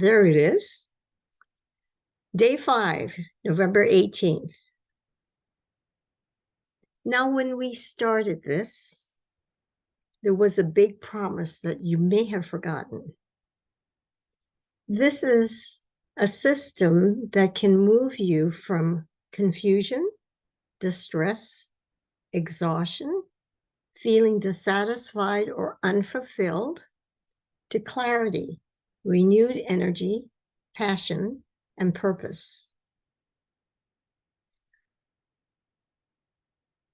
There it is. Day 5, November 18th. Now, when we started this, there was a big promise that you may have forgotten. This is a system that can move you from confusion, distress, exhaustion, feeling dissatisfied or unfulfilled, to clarity, renewed energy, passion, and purpose.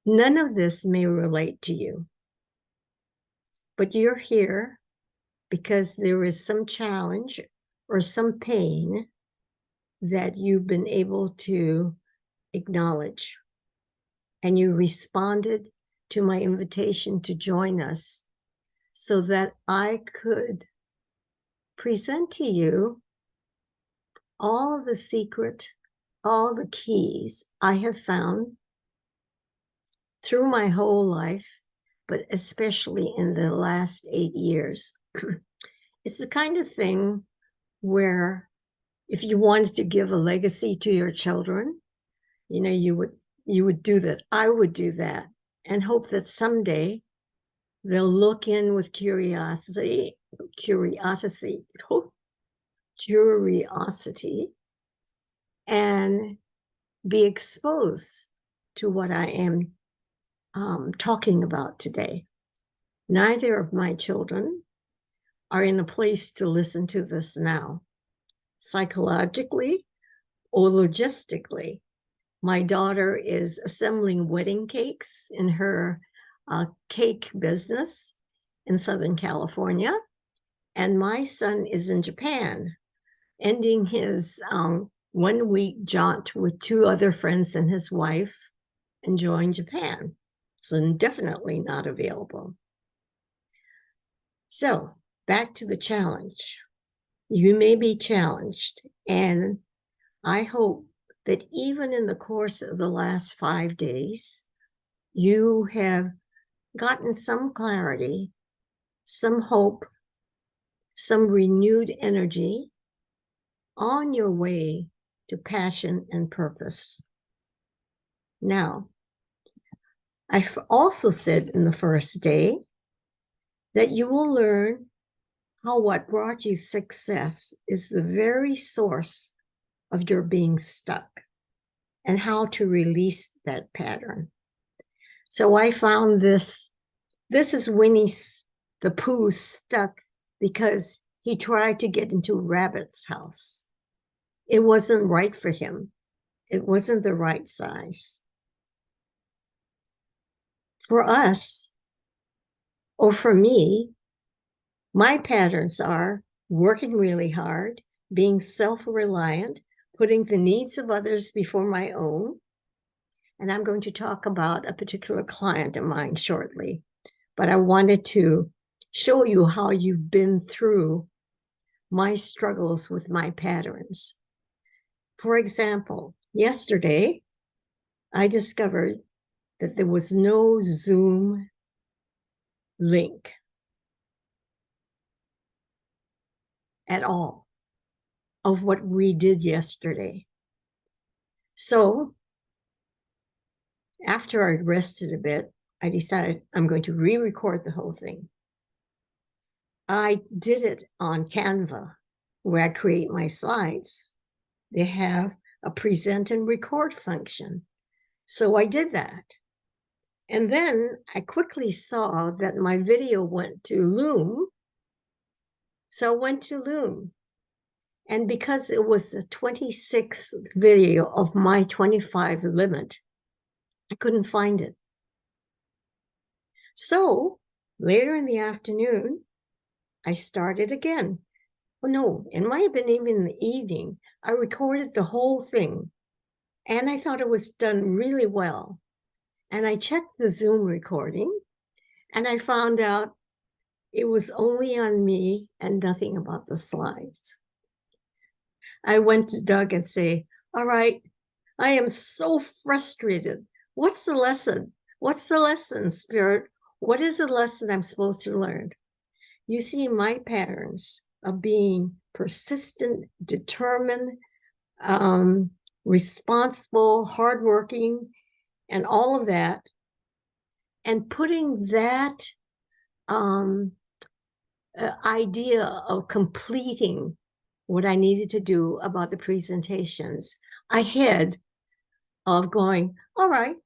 None of this may relate to you, but you're here because there is some challenge or some pain that you've been able to acknowledge. And you responded to my invitation to join us so that I could present to you all the secret, all the keys I have found through my whole life, but especially in the last 8 years. It's the kind of thing where if you wanted to give a legacy to your children, you would do that. I would do that and hope that someday they'll look in with curiosity, and be exposed to what I am talking about today. Neither of my children are in a place to listen to this now. Psychologically or logistically, my daughter is assembling wedding cakes in her cake business in Southern California, and my son is in Japan, ending his 1-week jaunt with 2 other friends and his wife, enjoying Japan. So definitely not available. So back to the challenge. You may be challenged, and I hope that even in the course of the last 5 days, you have gotten some clarity, some hope, some renewed energy on your way to passion and purpose. Now, I've also said in the first day that you will learn how what brought you success is the very source of your being stuck and how to release that pattern. So I found this is Winnie the Pooh stuck because he tried to get into Rabbit's house. It wasn't right for him. It wasn't the right size. For us, or for me, my patterns are working really hard, being self-reliant, putting the needs of others before my own. And I'm going to talk about a particular client of mine shortly. But I wanted to show you how you've been through my struggles with my patterns. For example, yesterday, I discovered that there was no Zoom link at all of what we did yesterday. So after I rested a bit, I decided I'm going to re-record the whole thing. I did it on Canva, where I create my slides. They have a present and record function. So I did that. And then I quickly saw that my video went to Loom. So I went to Loom. And because it was the 26th video of my 25 limit, I couldn't find it. So later in the afternoon, I started again. Oh no, it might have been even in the evening. I recorded the whole thing and I thought it was done really well. And I checked the Zoom recording and I found out it was only on me and nothing about the slides. I went to Doug and say, all right, I am so frustrated. What's the lesson? What's the lesson, Spirit? What is the lesson I'm supposed to learn? You see, my patterns of being persistent, determined, responsible, hardworking, and all of that, and putting that idea of completing what I needed to do about the presentations ahead of going, all right,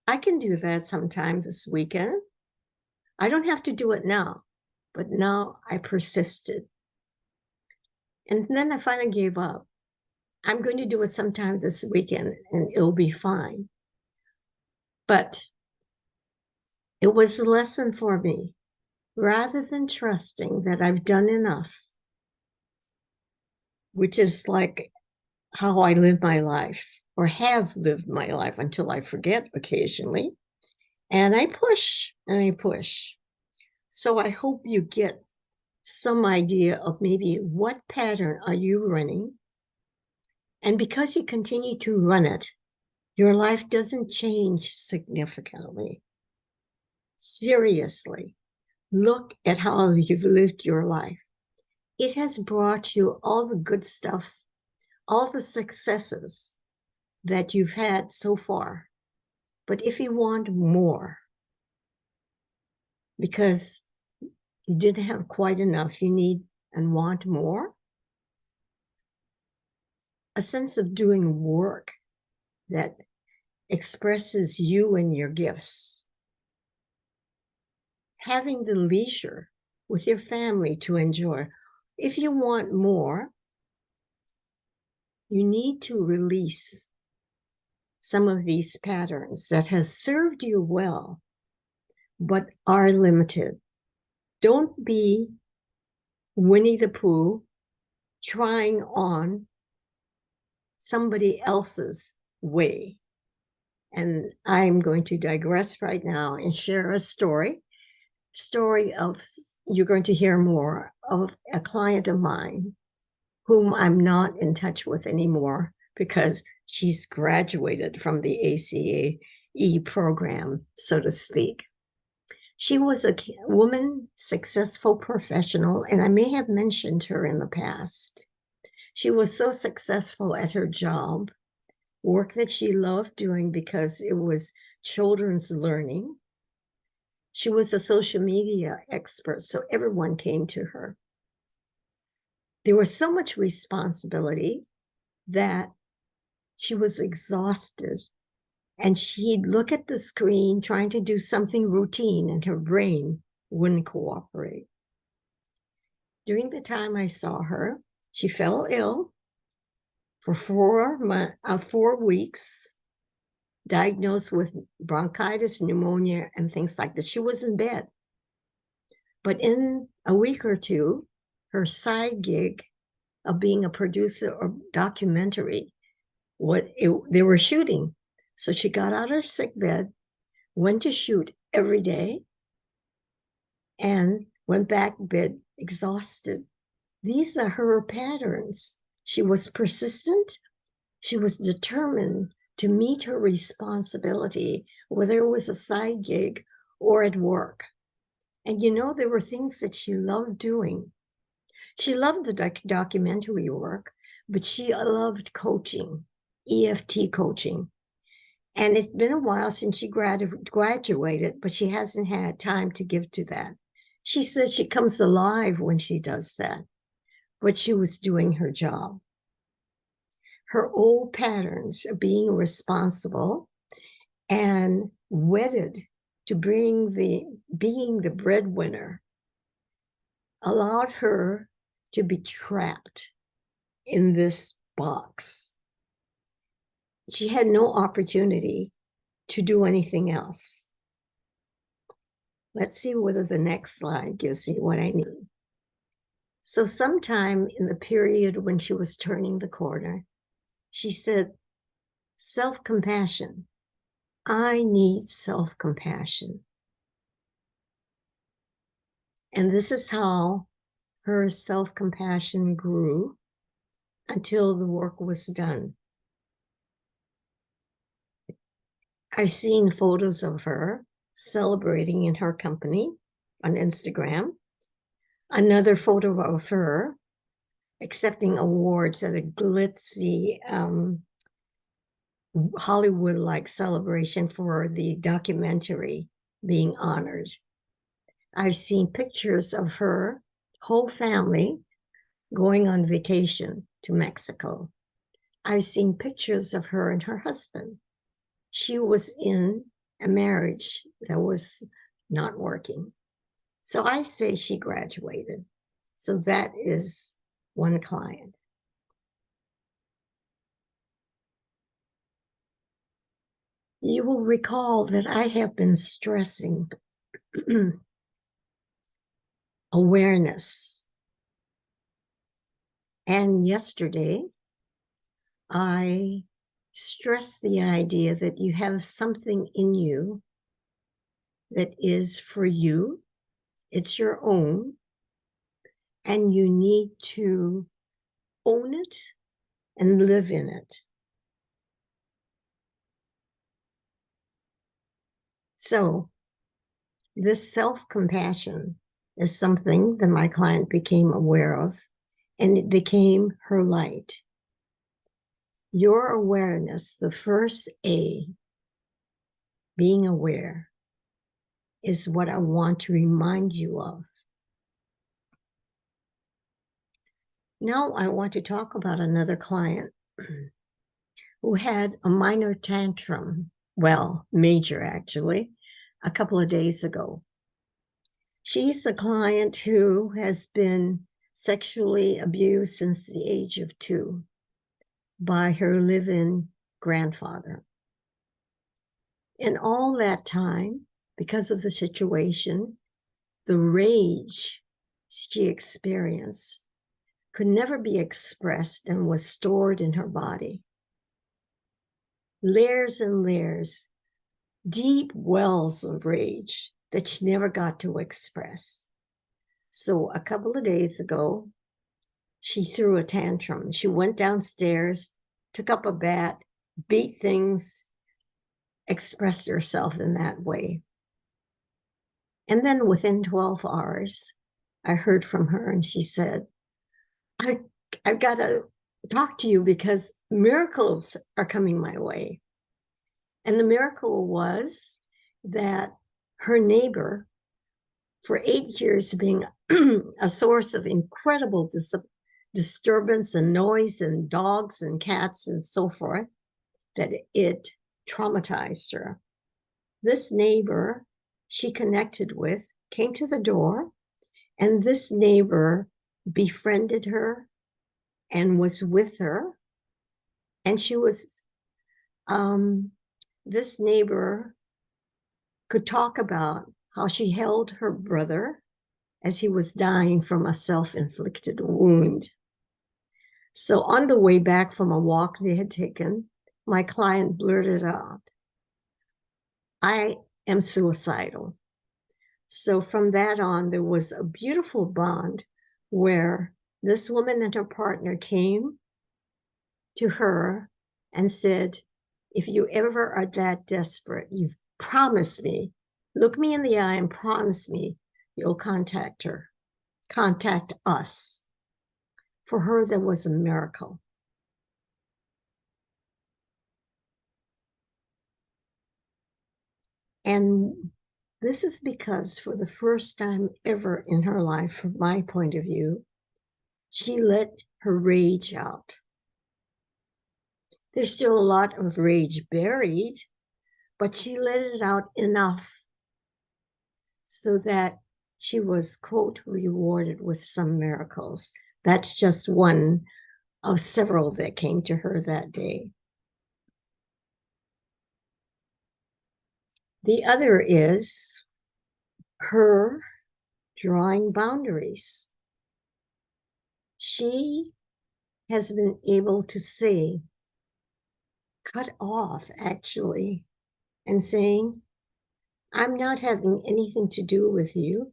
I can do that sometime this weekend. I don't have to do it now, but now I persisted. And then I finally gave up. I'm going to do it sometime this weekend and it'll be fine. But it was a lesson for me. Rather than trusting that I've done enough, which is like how I live my life or have lived my life until I forget occasionally. And I push and I push. So I hope you get some idea of maybe what pattern are you running. And because you continue to run it, your life doesn't change significantly. Seriously, look at how you've lived your life. It has brought you all the good stuff, all the successes that you've had so far. But if you want more, because you didn't have quite enough, you need and want more, a sense of doing work that expresses you and your gifts, having the leisure with your family to enjoy. If you want more, you need to release some of these patterns that has served you well, but are limited. Don't be Winnie the Pooh trying on somebody else's way. And I'm going to digress right now and share a story of, you're going to hear more of a client of mine whom I'm not in touch with anymore because she's graduated from the A.C.E program, so to speak. She was a woman, successful professional, and I may have mentioned her in the past. She was so successful at her job, work that she loved doing because it was children's learning. She was a social media expert, so everyone came to her. There was so much responsibility that she was exhausted, and she'd look at the screen trying to do something routine, and her brain wouldn't cooperate. During the time I saw her, she fell ill for 4 weeks, diagnosed with bronchitis, pneumonia, and things like that. She was in bed. But in a week or two, her side gig of being a producer of documentary, they were shooting. So she got out of her sick bed, went to shoot every day, and went back to bed exhausted. These are her patterns. She was persistent. She was determined to meet her responsibility, whether it was a side gig or at work. And there were things that she loved doing. She loved the documentary work, but she loved coaching, EFT coaching. And it's been a while since she graduated, but she hasn't had time to give to that. She says she comes alive when she does that, but she was doing her job. Her old patterns of being responsible and wedded to being the breadwinner allowed her to be trapped in this box. She had no opportunity to do anything else. Let's see whether the next slide gives me what I need. So sometime in the period when she was turning the corner, she said, self-compassion. I need self-compassion. And this is how her self-compassion grew until the work was done. I've seen photos of her celebrating in her company on Instagram. Another photo of her accepting awards at a glitzy Hollywood-like celebration for the documentary being honored. I've seen pictures of her whole family going on vacation to Mexico. I've seen pictures of her and her husband. She was in a marriage that was not working. So I say she graduated. So that is one client. You will recall that I have been stressing awareness. And yesterday, I stressed the idea that you have something in you that is for you, it's your own, and you need to own it and live in it. So, this self compassion is something that my client became aware of, and it became her light. Your awareness, the first A, being aware, is what I want to remind you of. Now, I want to talk about another client who had a minor tantrum, well, major actually, a couple of days ago. She's a client who has been sexually abused since the age of 2 by her live-in grandfather. In all that time, because of the situation, the rage she experienced could never be expressed and was stored in her body. Layers and layers, deep wells of rage that she never got to express. So a couple of days ago, she threw a tantrum. She went downstairs, took up a bat, beat things, expressed herself in that way. And then within 12 hours, I heard from her and she said, I've got to talk to you because miracles are coming my way. And the miracle was that her neighbor, for 8 years being a source of incredible disturbance and noise and dogs and cats and so forth, that it traumatized her. This neighbor she connected with came to the door, and this neighbor befriended her and was with her. And she was, this neighbor could talk about how she held her brother as he was dying from a self-inflicted wound. So on the way back from a walk they had taken, my client blurted out, I am suicidal. So from that on, there was a beautiful bond where this woman and her partner came to her and said, if you ever are that desperate, you've promised me, look me in the eye and promise me you'll contact her, contact us. For her, there was a miracle. And this is because for the first time ever in her life, from my point of view, she let her rage out. There's still a lot of rage buried, but she let it out enough so that she was, quote, rewarded with some miracles. That's just one of several that came to her that day. The other is her drawing boundaries. She has been able to say, cut off actually, and saying, I'm not having anything to do with you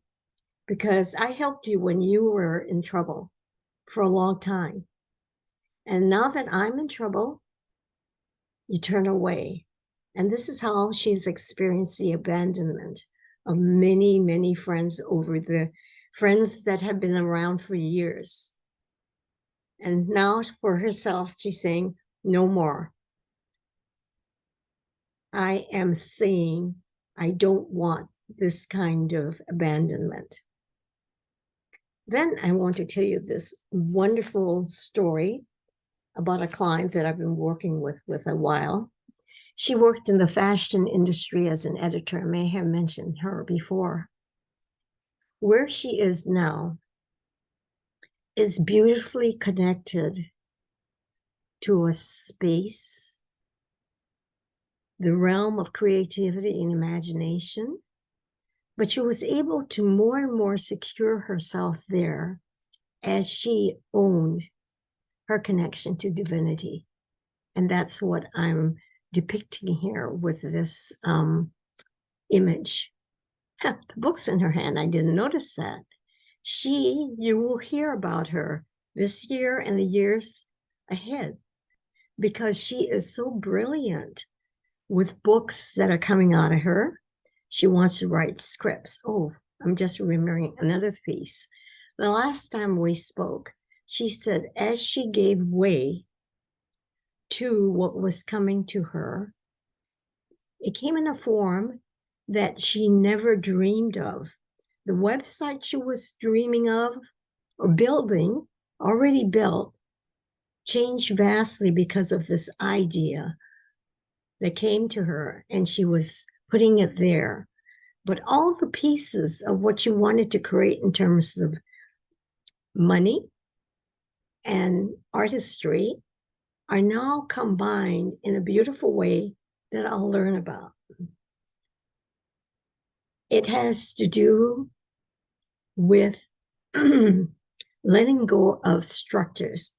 because I helped you when you were in trouble for a long time. And now that I'm in trouble, you turn away. And this is how she's experienced the abandonment of many, many friends over the friends that have been around for years. And now for herself, she's saying, no more. I am saying I don't want this kind of abandonment. Then I want to tell you this wonderful story about a client that I've been working with a while. She worked in the fashion industry as an editor. I may have mentioned her before. Where she is now is beautifully connected to a space, the realm of creativity and imagination. But she was able to more and more secure herself there as she owned her connection to divinity. And that's what I'm depicting here with this image. The book's in her hand. I didn't notice that. You will hear about her this year and the years ahead because she is so brilliant with books that are coming out of her. She wants to write scripts. Oh, I'm just remembering another piece. The last time we spoke, she said as she gave way to what was coming to her, it came in a form that she never dreamed of. The website she was dreaming of or building, already built, changed vastly because of this idea that came to her, and she was putting it there. But all the pieces of what you wanted to create in terms of money and artistry are now combined in a beautiful way that I'll learn about. It has to do with letting go of structures.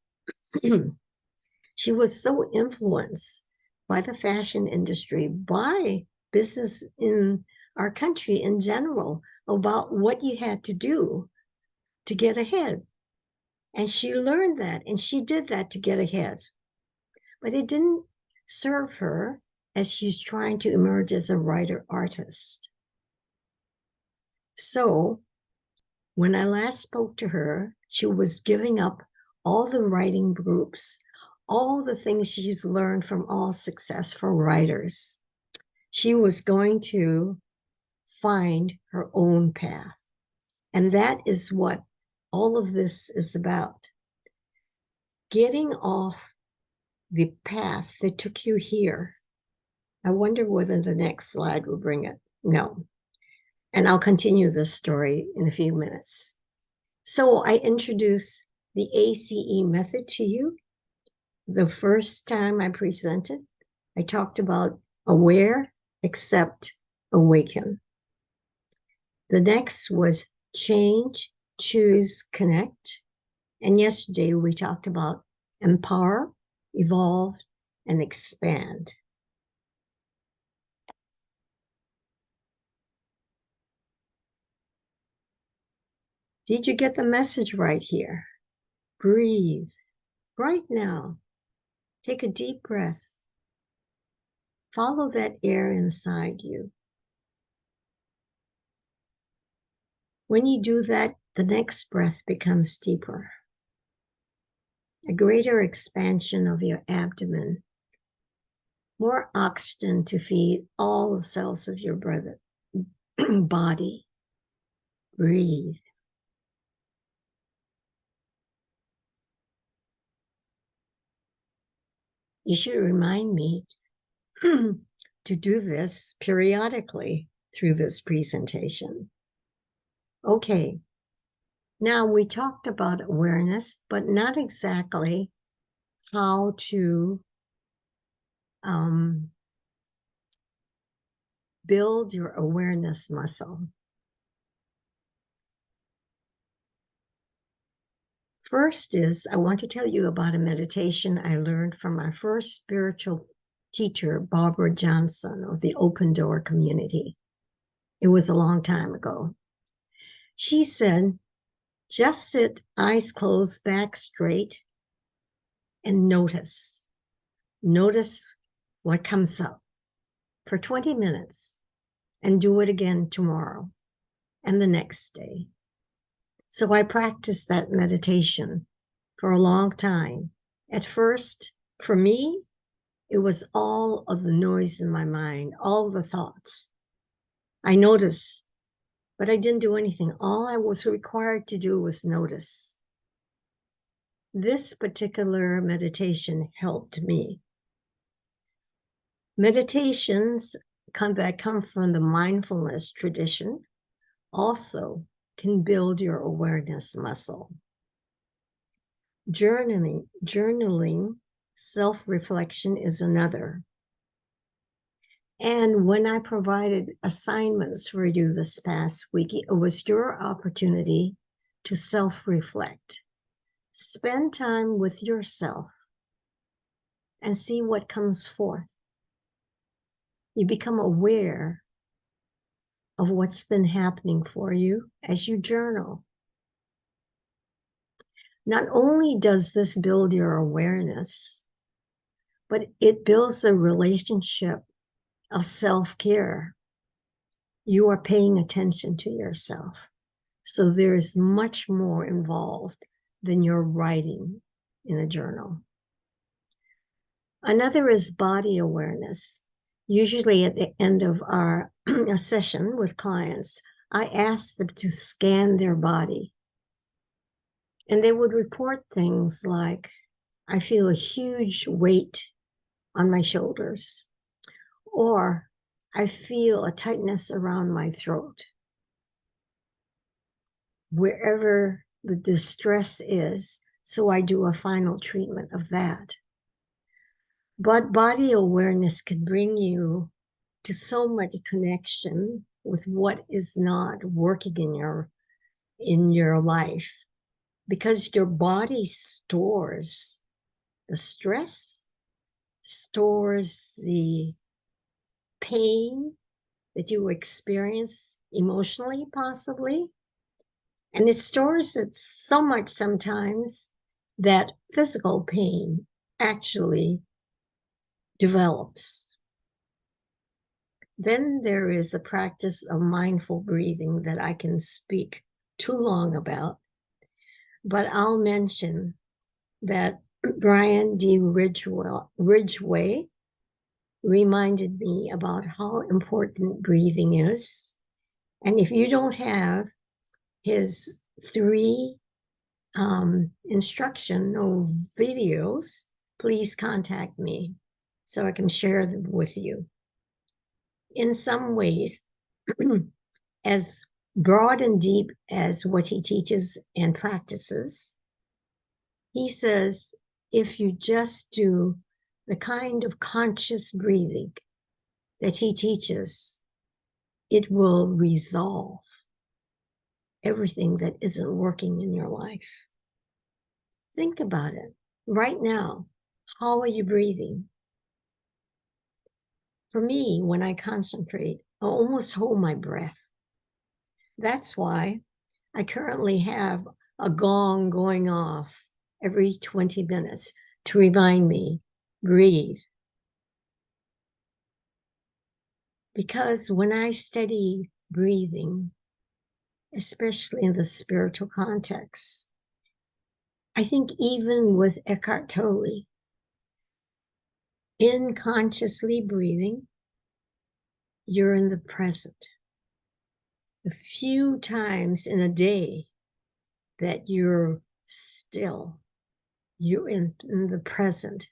She was so influenced by the fashion industry, by business in our country in general, about what you had to do to get ahead. And she learned that, and she did that to get ahead. But it didn't serve her as she's trying to emerge as a writer artist. So when I last spoke to her, she was giving up all the writing groups, all the things she's learned from all successful writers. She was going to find her own path. And that is what all of this is about. Getting off the path that took you here. I wonder whether the next slide will bring it. No. And I'll continue this story in a few minutes. So I introduce the A.C.E method to you. The first time I presented, I talked about aware, accept, awaken. The next was change, choose, connect. And yesterday we talked about empower, evolve, and expand. Did you get the message right here? Breathe right now. Take a deep breath. Follow that air inside you. When you do that, the next breath becomes deeper. A greater expansion of your abdomen. More oxygen to feed all the cells of your body. Breathe. You should remind me to do this periodically through this presentation. Okay, now we talked about awareness, but not exactly how to build your awareness muscle. First is, I want to tell you about a meditation I learned from my first spiritual teacher, Barbara Johnson of the Open Door community. It was a long time ago. She said, just sit, eyes closed, back straight, and notice. Notice what comes up for 20 minutes and do it again tomorrow and the next day. So I practiced that meditation for a long time. At first, for me, it was all of the noise in my mind, all the thoughts. I noticed, but I didn't do anything. All I was required to do was notice. This particular meditation helped me. Meditations that come from the mindfulness tradition also can build your awareness muscle. Journaling, self-reflection is another. And when I provided assignments for you this past week, it was your opportunity to self-reflect. Spend time with yourself and see what comes forth. You become aware of what's been happening for you as you journal. Not only does this build your awareness, but it builds a relationship of self-care. You are paying attention to yourself. So there is much more involved than your writing in a journal. Another is body awareness. Usually at the end of our a session with clients, I ask them to scan their body. And they would report things like, I feel a huge weight on my shoulders, or I feel a tightness around my throat. Wherever the distress is, so I do a final treatment of that. But body awareness can bring you to so much connection with what is not working in your life, because your body stores the stress, stores the pain that you experience emotionally, possibly. And it stores it so much sometimes that physical pain actually develops. Then there is a practice of mindful breathing that I can speak too long about, but I'll mention that Brian D. Ridgway reminded me about how important breathing is. And if you don't have his 3 instructional videos, please contact me so I can share them with you. In some ways, as broad and deep as what he teaches and practices, he says, if you just do the kind of conscious breathing that he teaches, it will resolve everything that isn't working in your life. Think about it. Right now, how are you breathing? For me, when I concentrate, I almost hold my breath. That's why I currently have a gong going off every 20 minutes to remind me, breathe. Because when I study breathing, especially in the spiritual context, I think even with Eckhart Tolle, in consciously breathing, you're in the present. The few times in a day that you're still, you're in the present.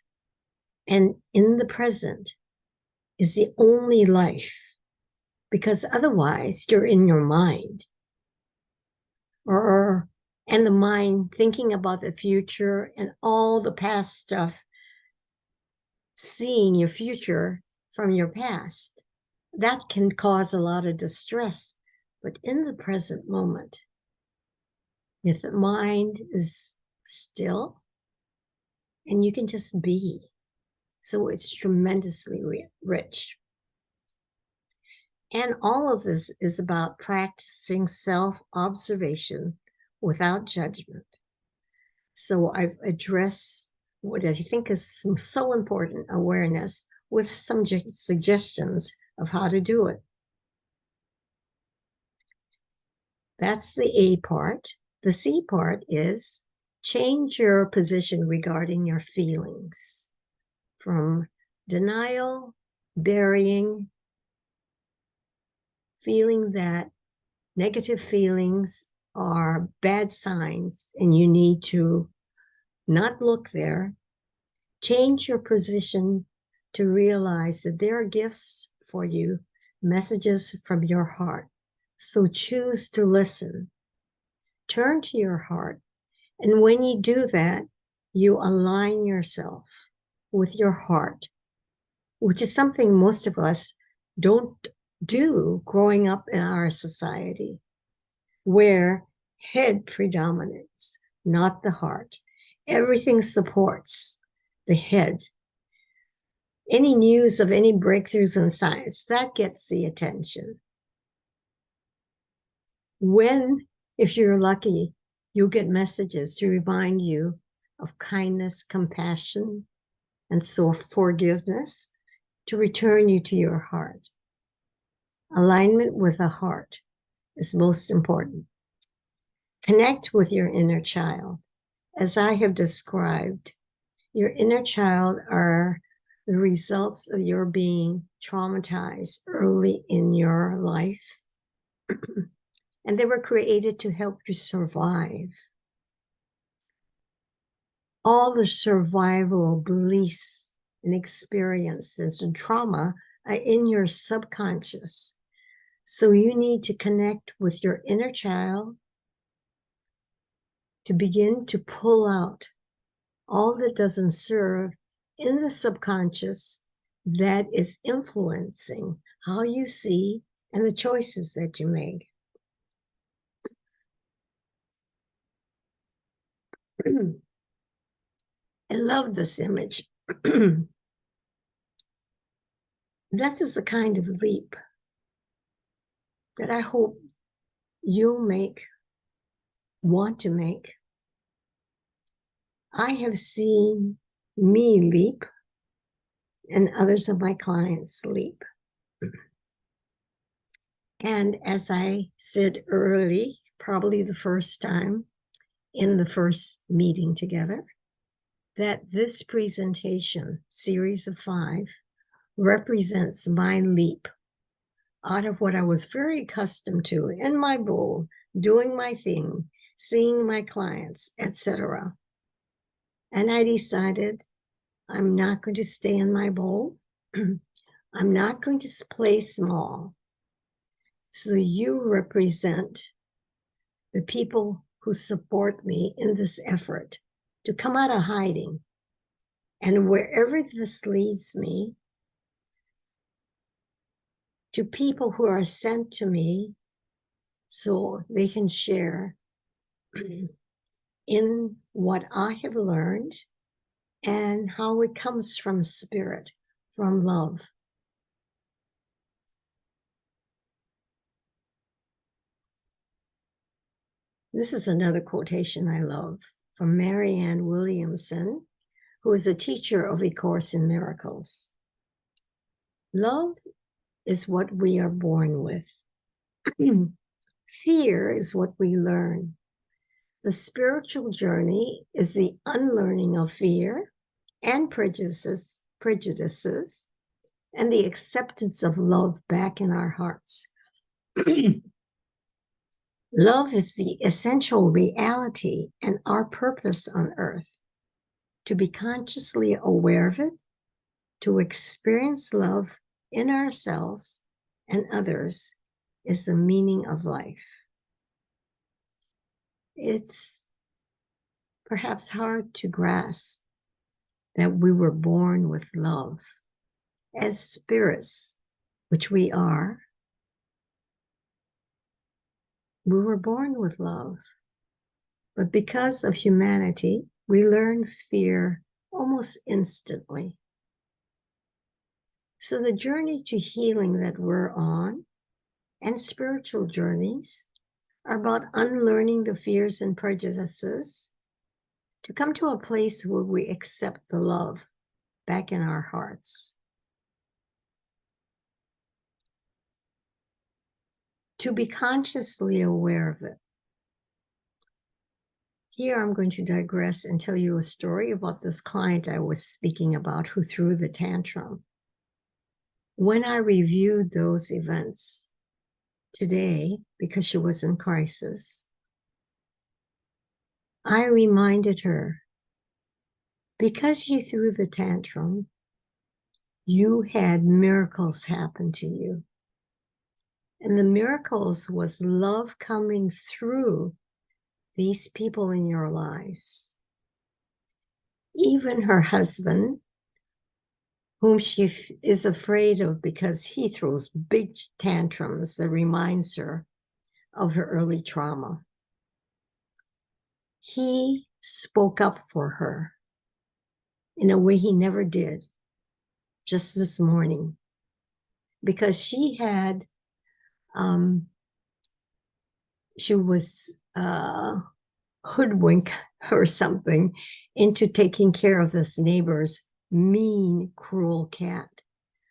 And in the present is the only life, because otherwise you're in your mind. And the mind thinking about the future and all the past stuff, seeing your future from your past. That can cause a lot of distress. But in the present moment, if the mind is still and you can just be, so it's tremendously rich. And all of this is about practicing self-observation without judgment. So I've addressed what I think is so important, awareness, with some suggestions of how to do it. That's the A part. The C part is change your position regarding your feelings from denial, burying, feeling that negative feelings are bad signs and you need to not look there. Change your position to realize that there are gifts for you, messages from your heart. So choose to listen. Turn to your heart. And when you do that, you align yourself with your heart, which is something most of us don't do growing up in our society, where head predominates, not the heart. Everything supports the head. Any news of any breakthroughs in science, that gets the attention. When, if you're lucky, you'll get messages to remind you of kindness, compassion, and so forgiveness to return you to your heart. Alignment with the heart is most important. Connect with your inner child. As I have described, your inner child are the results of your being traumatized early in your life. And they were created to help you survive. All the survival beliefs and experiences and trauma are in your subconscious. So you need to connect with your inner child to begin to pull out all that doesn't serve in the subconscious that is influencing how you see and the choices that you make. I love this image. This is the kind of leap that I hope you'll want to make. I have seen me leap and others of my clients leap. And as I said early, probably the first time in the first meeting together, that this presentation, series of 5, represents my leap out of what I was very accustomed to in my bowl, doing my thing, seeing my clients, etc. And I decided I'm not going to stay in my bowl. I'm not going to play small. So you represent the people who support me in this effort to come out of hiding. And wherever this leads me, to people who are sent to me so they can share in what I have learned and how it comes from spirit, from love. This is another quotation I love from Marianne Williamson, who is a teacher of A Course in Miracles. Love is what we are born with. Fear is what we learn. The spiritual journey is the unlearning of fear and prejudices, and the acceptance of love back in our hearts. Love is the essential reality and our purpose on earth. To be consciously aware of it, to experience love in ourselves and others is the meaning of life. It's perhaps hard to grasp that we were born with love. As spirits, which we are, we were born with love. But because of humanity, we learn fear almost instantly. So the journey to healing that we're on and spiritual journeys are about unlearning the fears and prejudices to come to a place where we accept the love back in our hearts. To be consciously aware of it. Here I'm going to digress and tell you a story about this client I was speaking about who threw the tantrum. When I reviewed those events today, because she was in crisis, I reminded her, because you threw the tantrum, you had miracles happen to you. And the miracles was love coming through these people in your lives. Even her husband, whom she is afraid of because he throws big tantrums that reminds her of her early trauma. He spoke up for her in a way he never did just this morning, because she was hoodwink or something into taking care of this neighbor's mean, cruel cat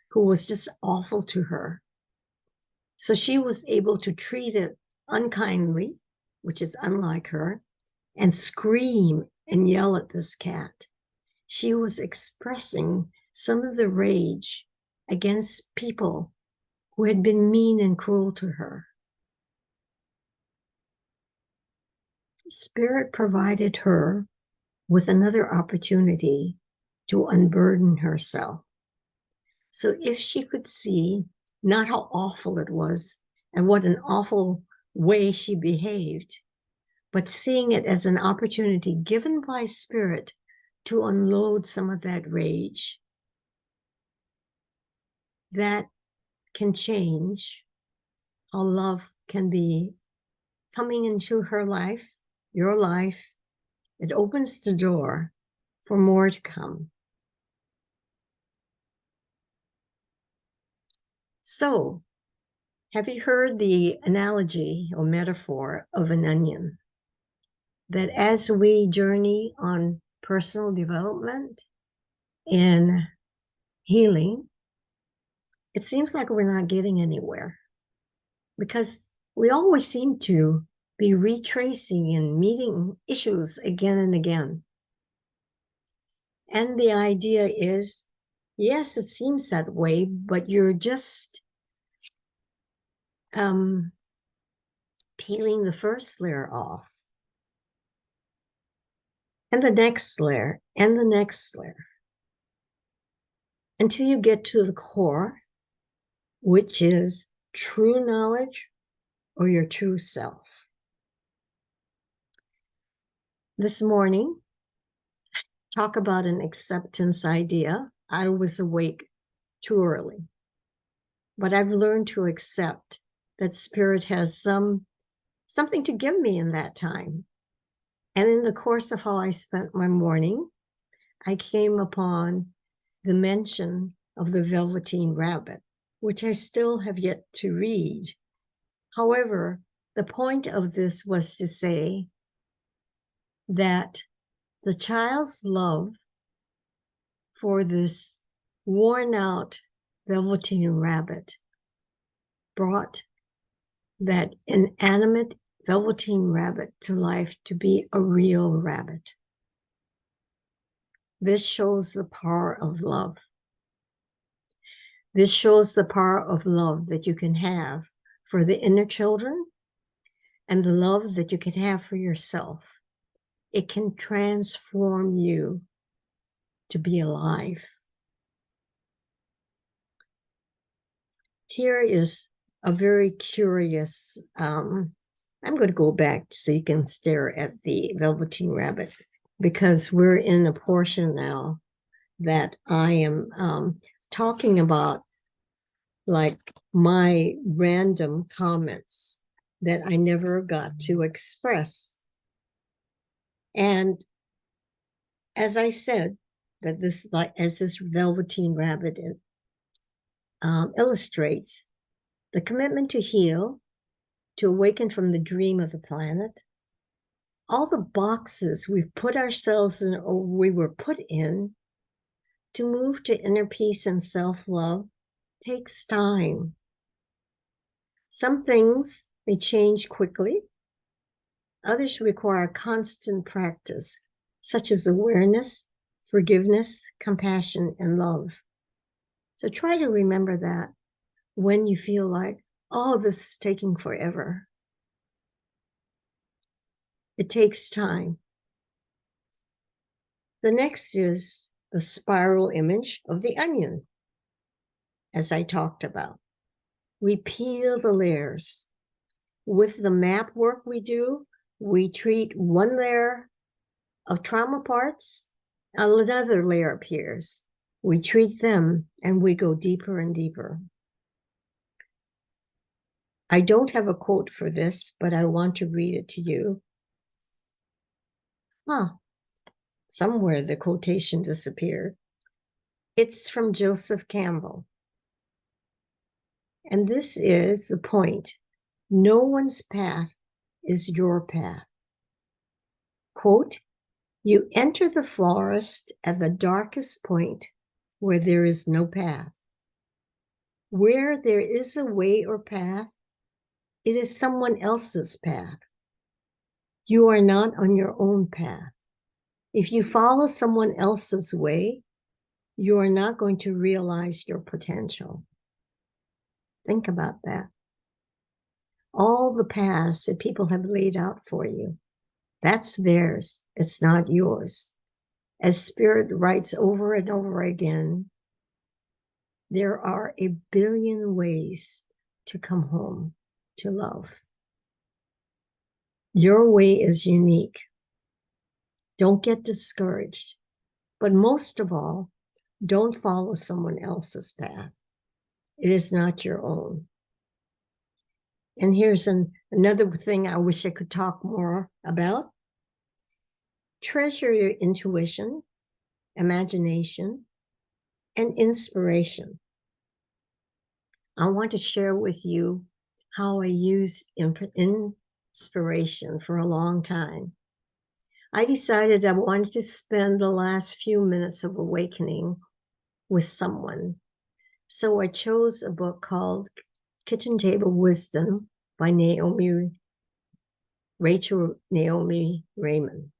who was just awful to her. So she was able to treat it unkindly, which is unlike her, and scream and yell at this cat. She was expressing some of the rage against people who had been mean and cruel to her. Spirit provided her with another opportunity to unburden herself. So if she could see not how awful it was and what an awful way she behaved, but seeing it as an opportunity given by Spirit to unload some of that rage, that can change how love can be coming into her life, your life. It opens the door for more to come. So, have you heard the analogy or metaphor of an onion? That as we journey on personal development and healing, it seems like we're not getting anywhere, because we always seem to be retracing and meeting issues again and again. And the idea is, yes, it seems that way, but you're just peeling the first layer off, and the next layer, and the next layer, until you get to the core, which is true knowledge or your true self. This morning, talk about an acceptance idea. I was awake too early, but I've learned to accept that Spirit has something to give me in that time. And in the course of how I spent my morning, I came upon the mention of the Velveteen Rabbit, which I still have yet to read. However, the point of this was to say that the child's love for this worn out Velveteen Rabbit brought that inanimate Velveteen Rabbit to life to be a real rabbit. This shows the power of love. This shows the power of love that you can have for the inner children and the love that you can have for yourself. It can transform you to be alive. Here is a very curious, I'm going to go back so you can stare at the Velveteen Rabbit, because we're in a portion now that I am talking about, like, my random comments that I never got to express. And as I said, that this, like, as this Velveteen Rabbit illustrates, the commitment to heal, to awaken from the dream of the planet, all the boxes we've put ourselves in, or we were put in, to move to inner peace and self-love takes time. Some things may change quickly, Others require constant practice, such as awareness, forgiveness, compassion, and love. So try to remember that when you feel like, oh, this is taking forever. It takes time. The next is the spiral image of the onion, as I talked about. We peel the layers. With the map work we do, we treat one layer of trauma parts, another layer appears. We treat them and we go deeper and deeper. I don't have a quote for this, but I want to read it to you. Somewhere the quotation disappeared. It's from Joseph Campbell. And this is the point. No one's path is your path. Quote, you enter the forest at the darkest point where there is no path. Where there is a way or path, it is someone else's path. You are not on your own path. If you follow someone else's way, you are not going to realize your potential. Think about that. All the paths that people have laid out for you, that's theirs. It's not yours. As Spirit writes over and over again, there are a billion ways to come home to love. Your way is unique. Don't get discouraged. But most of all, don't follow someone else's path. It is not your own. And here's another thing I wish I could talk more about. Treasure your intuition, imagination, and inspiration. I want to share with you how I use inspiration for a long time. I decided I wanted to spend the last few minutes of awakening with someone. So I chose a book called Kitchen Table Wisdom by Rachel Naomi Raymond.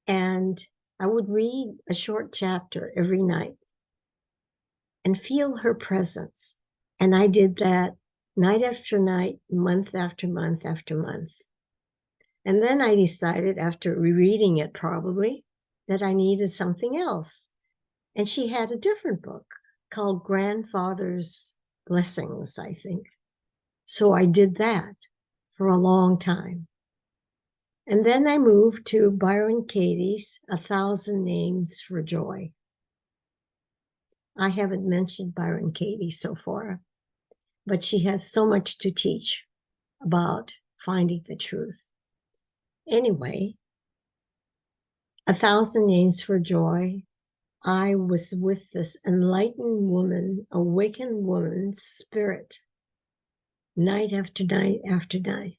And I would read a short chapter every night and feel her presence. And I did that night after night, month after month after month. And then I decided, after rereading it probably, that I needed something else. And she had a different book called Grandfather's Blessings, I think. So I did that for a long time. And then I moved to Byron Katie's 1,000 Names for Joy. I haven't mentioned Byron Katie so far, but she has so much to teach about finding the truth. Anyway, 1,000 Names for Joy, I was with this enlightened woman, awakened woman's spirit, night after night after night.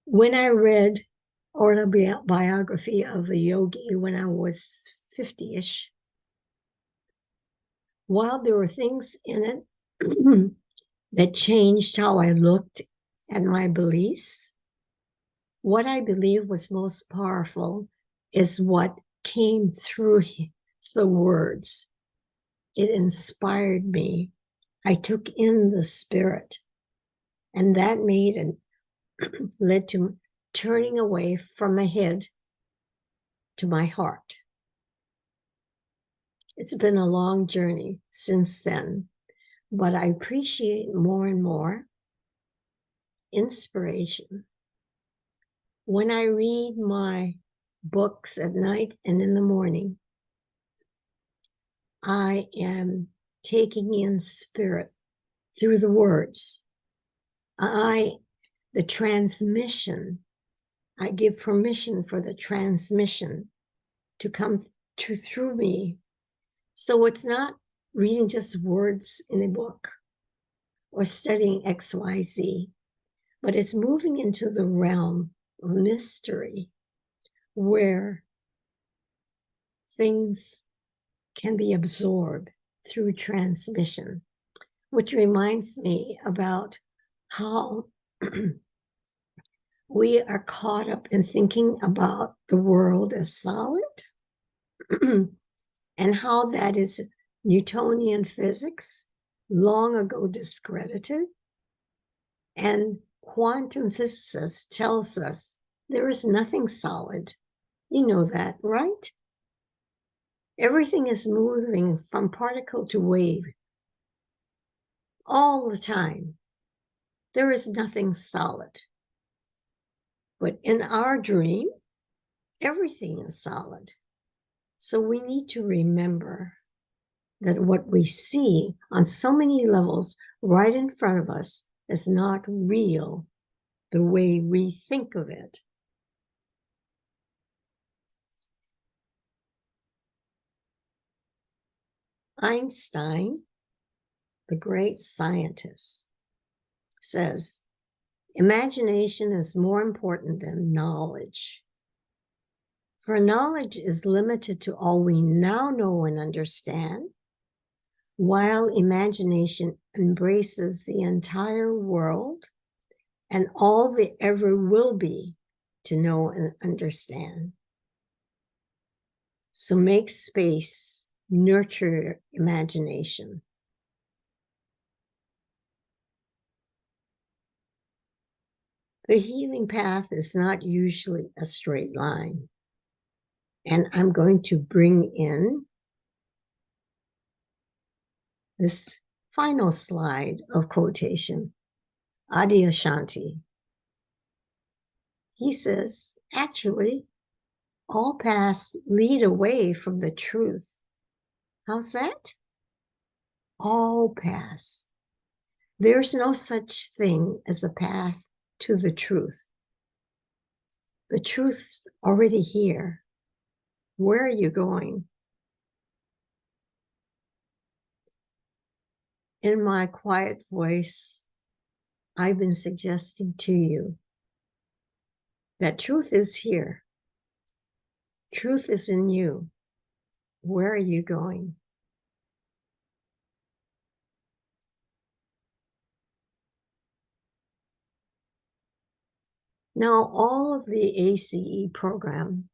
When I read Autobiography of a Yogi when I was 50-ish, while there were things in it that changed how I looked at my beliefs, what I believe was most powerful is what came through the words. It inspired me. I took in the spirit, and that led to turning away from my head to my heart. It's been a long journey since then, but I appreciate more and more inspiration. When I read my books at night and in the morning, I am taking in spirit through the words. The transmission, I give permission for the transmission to come through me. So it's not reading just words in a book or studying XYZ, but it's moving into the realm of mystery where things can be absorbed through transmission, which reminds me about how We are caught up in thinking about the world as solid and how that is Newtonian physics, long ago discredited. And quantum physicists tells us there is nothing solid. You know that, right? Everything is moving from particle to wave all the time. There is nothing solid. But in our dream, everything is solid. So we need to remember that what we see on so many levels right in front of us is not real the way we think of it. Einstein, the great scientist, says, imagination is more important than knowledge. For knowledge is limited to all we now know and understand, while imagination embraces the entire world and all there ever will be to know and understand. So make space, nurture your imagination. The healing path is not usually a straight line. And I'm going to bring in this final slide of quotation, Adyashanti. He says, actually, all paths lead away from the truth. How's that? All paths. There's no such thing as a path to the truth. The truth's already here. Where are you going? In my quiet voice, I've been suggesting to you that truth is here. Truth is in you. Where are you going? Now, all of the A.C.E program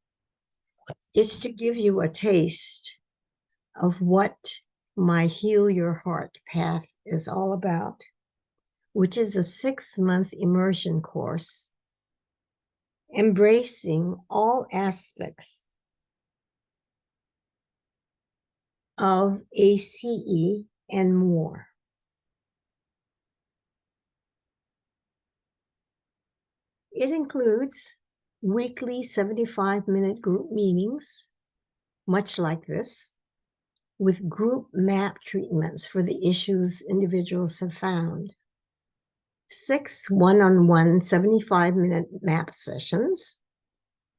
is to give you a taste of what my Heal Your Heart path is all about, which is a 6-month immersion course embracing all aspects of A.C.E and more. It includes weekly 75-minute group meetings, much like this, with group map treatments for the issues individuals have found. 6 one-on-one 75-minute map sessions,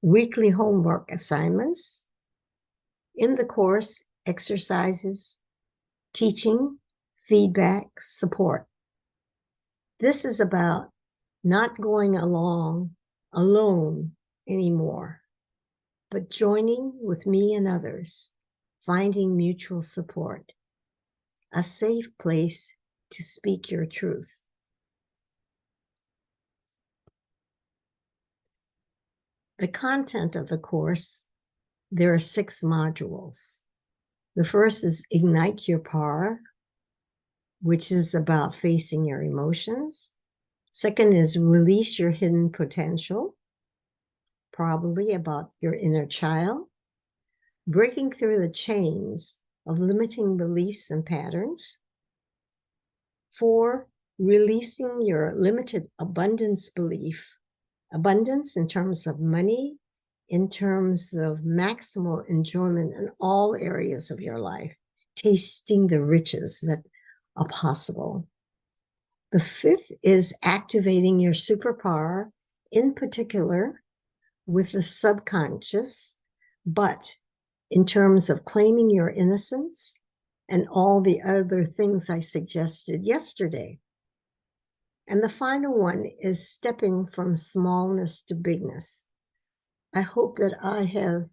weekly homework assignments, in the course, exercises, teaching, feedback, support. This is about not going along alone anymore, but joining with me and others, finding mutual support, a safe place to speak your truth. The content of the course, there are 6 modules. The first is Ignite Your Power, which is about facing your emotions. Second is Release Your Hidden Potential, probably about your inner child. Breaking through the chains of limiting beliefs and patterns. 4, releasing your limited abundance belief. Abundance in terms of money, in terms of maximal enjoyment in all areas of your life, tasting the riches that are possible. The 5th is activating your superpower, in particular with the subconscious, but in terms of claiming your innocence and all the other things I suggested yesterday. And the final one is stepping from smallness to bigness. I hope that I have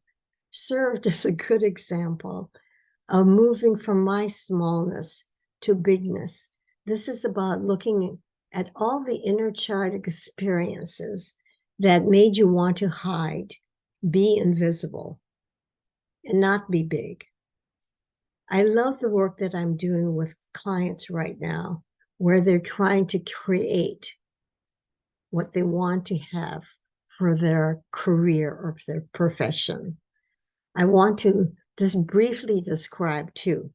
served as a good example of moving from my smallness to bigness. This is about looking at all the inner child experiences that made you want to hide, be invisible, and not be big. I love the work that I'm doing with clients right now, where they're trying to create what they want to have for their career or their profession. I want to just briefly describe two.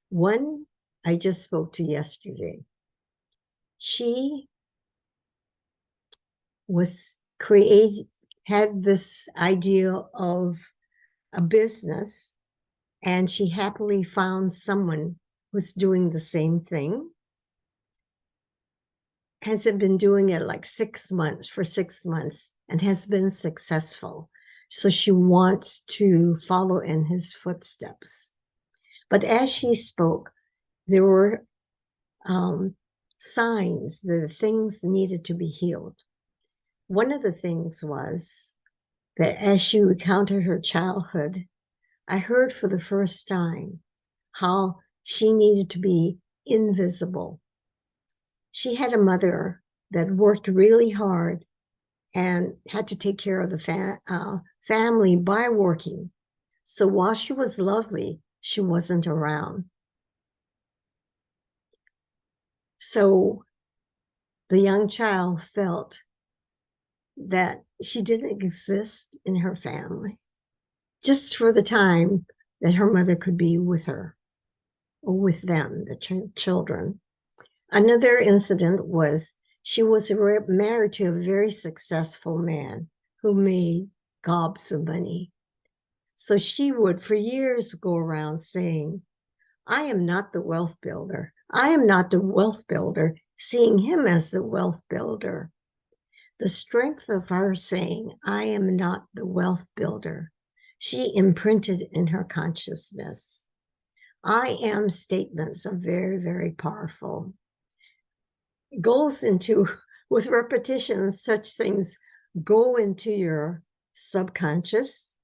One I just spoke to yesterday. She was had this idea of a business, and she happily found someone who's doing the same thing. Hasn't been doing it like 6 months for 6 months and has been successful. So she wants to follow in his footsteps. But as she spoke, there were signs that things needed to be healed. One of the things was that as she recounted her childhood, I heard for the first time how she needed to be invisible. She had a mother that worked really hard and had to take care of the family by working. So while she was lovely, she wasn't around. So the young child felt that she didn't exist in her family, just for the time that her mother could be with her or with them, the children. Another incident was she was married to a very successful man who made gobs of money. So she would, for years, go around saying, I am not the wealth builder. I am not the wealth builder, seeing him as the wealth builder. The strength of her saying, I am not the wealth builder, she imprinted in her consciousness. I am statements are very, very powerful. Goes into, with repetition, such things go into your subconscious,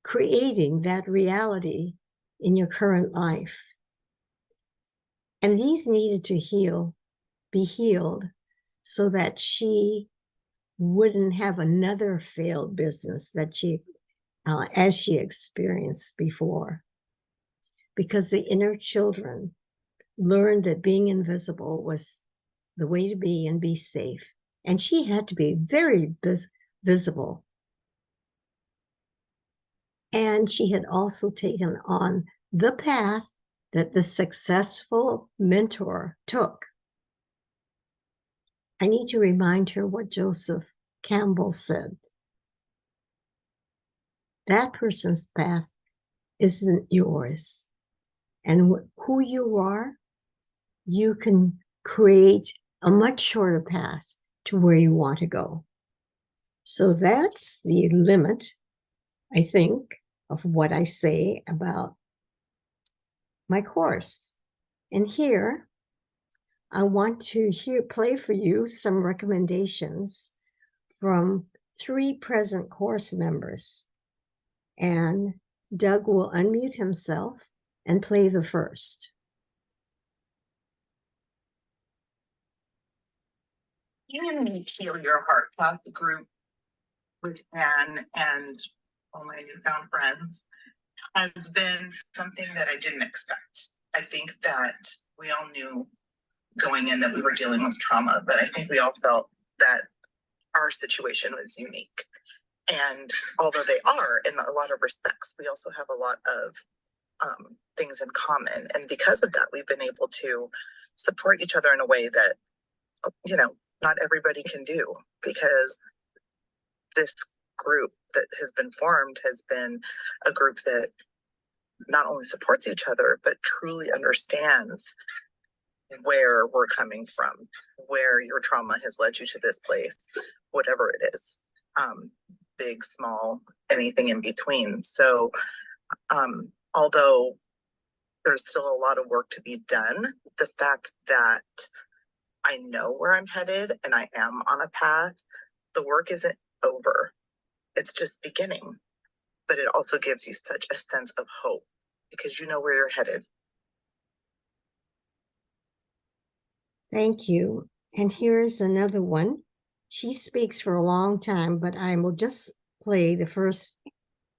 creating that reality in your current life. And these needed to be healed, so that she wouldn't have another failed business that as she experienced before. Because the inner children learned that being invisible was the way to be and be safe. And she had to be very visible. And she had also taken on the path that the successful mentor took. I need to remind her what Joseph Campbell said. That person's path isn't yours. And who you are, you can create a much shorter path to where you want to go. So that's the limit, I think, of what I say about my course. And here, I want to play for you some recommendations from 3 present course members. And Doug will unmute himself and play the first. You Heal Your Heart Talk, the group with Anne and all my newfound friends, has been something that I didn't expect. I think that we all knew going in that we were dealing with trauma, but I think we all felt that our situation was unique. And although they are in a lot of respects, we also have a lot of things in common. And because of that, we've been able to support each other in a way that, not everybody can do, because this group that has been formed has been a group that not only supports each other, but truly understands where we're coming from, where your trauma has led you to this place, whatever it is, big, small, anything in between. So although there's still a lot of work to be done, the fact that I know where I'm headed and I am on a path, the work isn't over. It's just beginning. But it also gives you such a sense of hope because you know where you're headed. Thank you. And here's another one. She speaks for a long time, but I will just play the first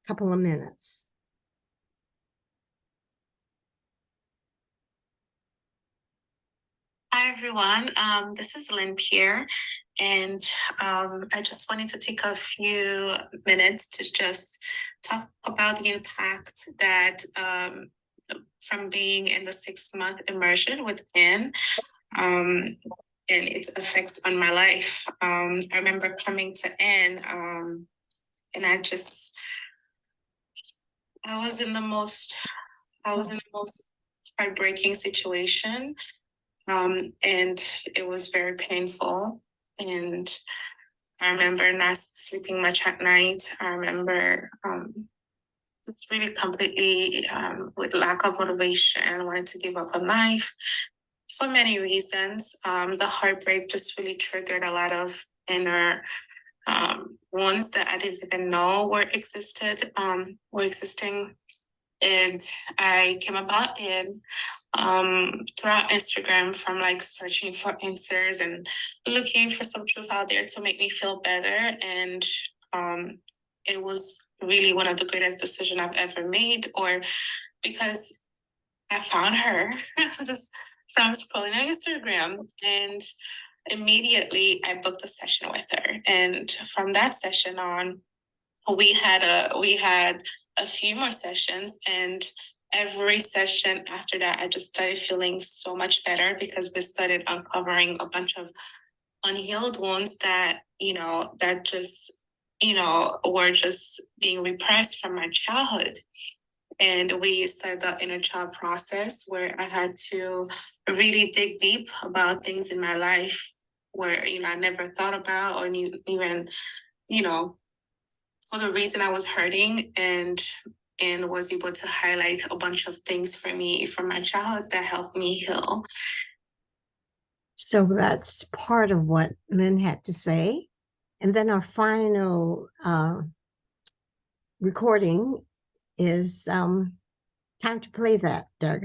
couple of minutes. Hi, everyone. This is Lynn Pierre, and I just wanted to take a few minutes to just talk about the impact that from being in the 6-month immersion with Anne and its effects on my life. I remember coming to Anne, and I was in the most heartbreaking situation. And it was very painful. And I remember not sleeping much at night. I remember just really completely with lack of motivation, wanted to give up on life for many reasons. The heartbreak just really triggered a lot of inner wounds that I didn't even know were existing. And I came about it throughout Instagram, from like searching for answers and looking for some truth out there to make me feel better. And it was really one of the greatest decisions I've ever made, or because I found her just from scrolling on Instagram, and immediately I booked a session with her. And from that session on, we had a few more sessions, and every session after that I just started feeling so much better, because we started uncovering a bunch of unhealed wounds that just were just being repressed from my childhood. And we started the inner child process, where I had to really dig deep about things in my life where I never thought about, or even for the reason I was hurting, and was able to highlight a bunch of things for me from my childhood that helped me heal. So that's part of what Lynn had to say. And then our final recording is time to play that, Doug.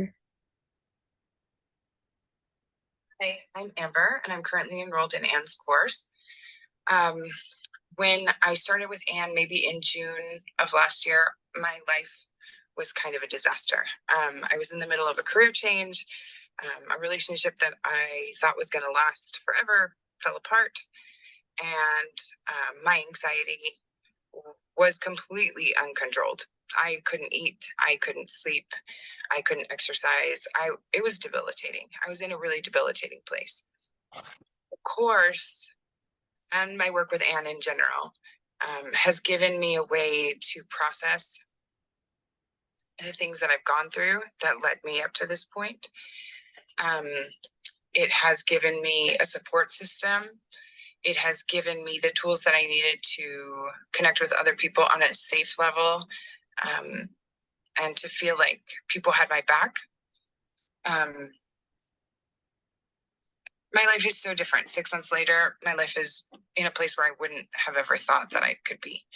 Hi, I'm Amber, and I'm currently enrolled in Anne's course. When I started with Anne, maybe in June of last year, my life was kind of a disaster. I was in the middle of a career change. A relationship that I thought was going to last forever fell apart, and my anxiety was completely uncontrolled. I couldn't eat, I couldn't sleep, I couldn't exercise. It was debilitating. I was in a really debilitating place. Of course, and my work with Anne in general has given me a way to process the things that I've gone through that led me up to this point. It has given me a support system. It has given me the tools that I needed to connect with other people on a safe level, and to feel like people had my back. My life is so different. 6 months later, my life is in a place where I wouldn't have ever thought that I could be.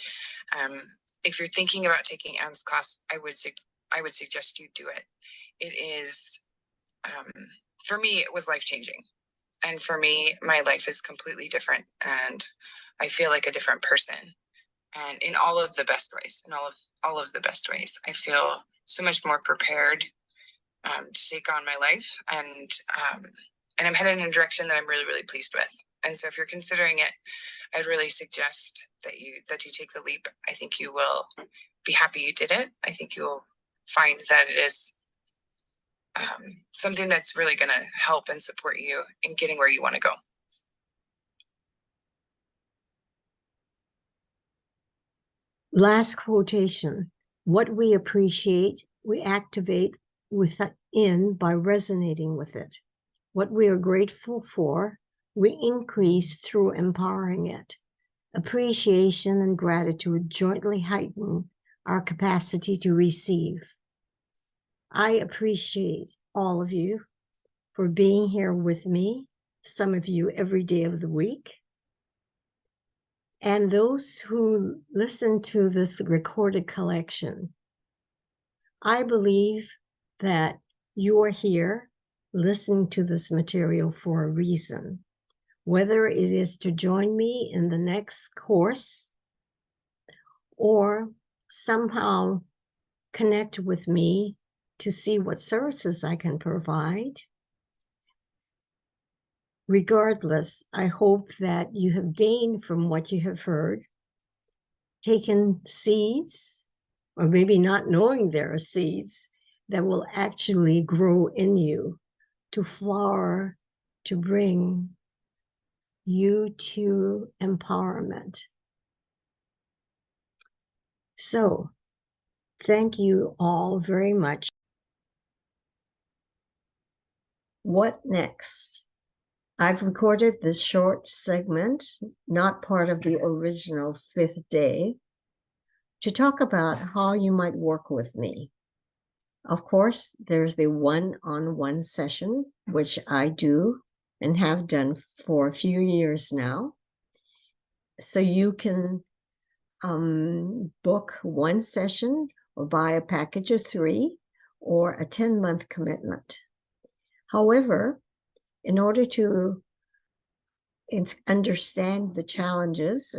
If you're thinking about taking Anne's class, I would suggest you do it. It is, for me, it was life-changing. And for me, my life is completely different, and I feel like a different person. And in all of the best ways, all of the best ways, I feel so much more prepared to take on my life, and I'm headed in a direction that I'm really, really pleased with. And so if you're considering it, I'd really suggest that you take the leap. I think you will be happy you did it. I think you'll find that it is something that's really going to help and support you in getting where you want to go. Last quotation. What we appreciate, we activate within by resonating with it. What we are grateful for, we increase through empowering it. Appreciation and gratitude jointly heighten our capacity to receive. I appreciate all of you for being here with me, some of you every day of the week. And those who listen to this recorded collection, I believe that you are here listening to this material for a reason, whether it is to join me in the next course or somehow connect with me to see what services I can provide. Regardless, I hope that you have gained from what you have heard, taken seeds, or maybe not knowing there are seeds that will actually grow in you to flower, to bring you to empowerment. So, thank you all very much. What next? I've recorded this short segment, not part of the original 5th day, to talk about how you might work with me. Of course, there's the one-on-one session, which I do and have done for a few years now. So you can book one session or buy a package of 3 or a 10-month commitment. However, in order to understand the challenges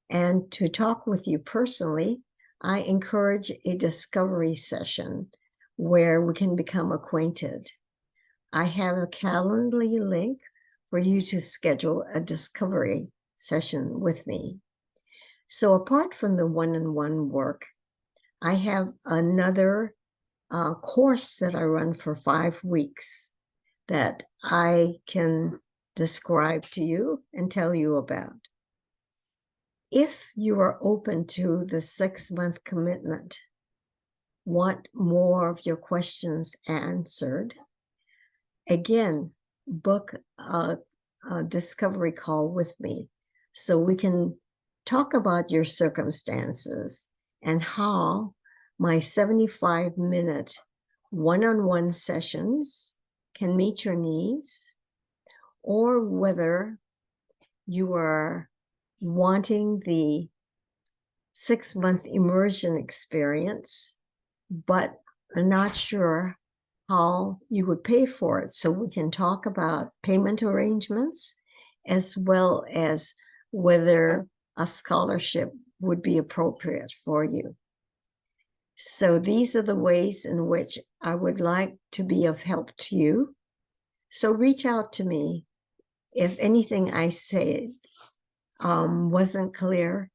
and to talk with you personally, I encourage a discovery session where we can become acquainted. I have a Calendly link for you to schedule a discovery session with me. So apart from the one-on-one work, I have another course that I run for 5 weeks that I can describe to you and tell you about. If you are open to the 6-month commitment, want more of your questions answered, again, book a discovery call with me so we can talk about your circumstances and how my 75-minute one-on-one sessions can meet your needs, or whether you are wanting the 6-month immersion experience, but are not sure how you would pay for it. So we can talk about payment arrangements as well as whether a scholarship would be appropriate for you. So these are the ways in which I would like to be of help to you. So reach out to me if anything I said wasn't clear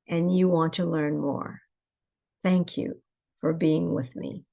and you want to learn more. Thank you for being with me.